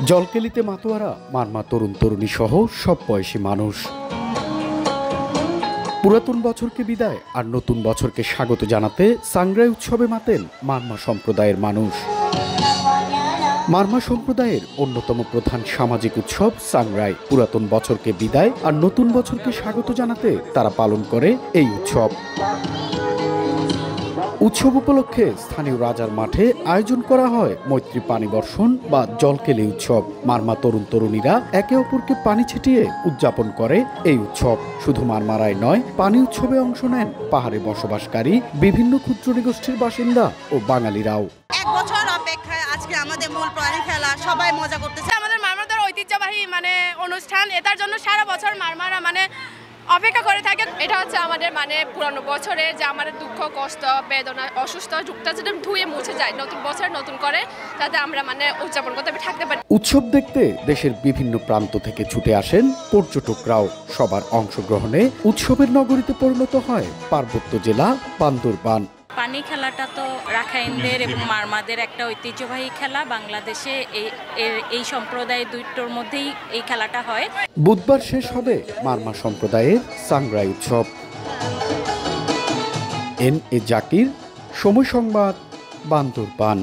জলকেলিতে মাতোয়ারা মারমা তরুণ তরুণী সহ সব বয়সী মানুষ পুরাতন বছরকে বিদায় আর নতুন বছরকে স্বাগত জানাতে সাংগ্রাই উৎসবে মাতেন মারমা সম্প্রদায়ের মানুষ। মারমা সম্প্রদায়ের অন্যতম প্রধান সামাজিক উৎসব সাংগ্রাই। পুরাতন বছরকে বিদায় আর নতুন বছরকে স্বাগত জানাতে তারা পালন করে এই উৎসব। উৎসব উপলক্ষে স্থানীয় রাজার মাঠে আয়োজন করা হয় মৈত্রী পানি বর্ষণ বা জলকেলি উৎসব। মারমা তরুণ তরুণীরা একে অপরকে পানি ছিটিয়ে উদযাপন করে এই উৎসব। শুধু মারমারাই নয়, পানি উৎসবে অংশ নেন পাহাড়ে বসবাসকারী বিভিন্ন ক্ষুদ্র নৃগোষ্ঠীর বাসিন্দা ও বাঙালিরাও। এক বছর অপেক্ষায় আজকে আমাদের মূল পানি খেলা, সবাই মজা করতেছে। আমাদের মারমাদের ঐতিহ্যবাহী অনুষ্ঠান, এটার জন্য সারা বছর মারমারা অপেক্ষা করে থাকে। এটা হচ্ছে আমাদের পুরানো বছরে যে আমাদের দুঃখ, কষ্ট, বেদনা, অসুস্থ যুগটা যেটা ধুয়ে মুছে যায়, নতুন বছর নতুন করে যাতে আমরা উদযাপন করতে থাকতে পারি। উৎসব দেখতে দেশের বিভিন্ন প্রান্ত থেকে ছুটে আসেন পর্যটকরাও। সবার অংশগ্রহণে উৎসবের নগরীতে পরিণত হয় পার্বত্য জেলা বান্দরবান। পানি খেলাটা তো রাখাইনদের এবং মারমাদের একটা ঐতিহ্যবাহী খেলা। বাংলাদেশে এই সম্প্রদায় দুইটোর মধ্যেই এই খেলাটা হয়। বুধবার শেষ হবে মারমা সম্প্রদায়ের সাংগ্রাই উৎসব। এন এ জাকির, সময় সংবাদ, বান্দরবান।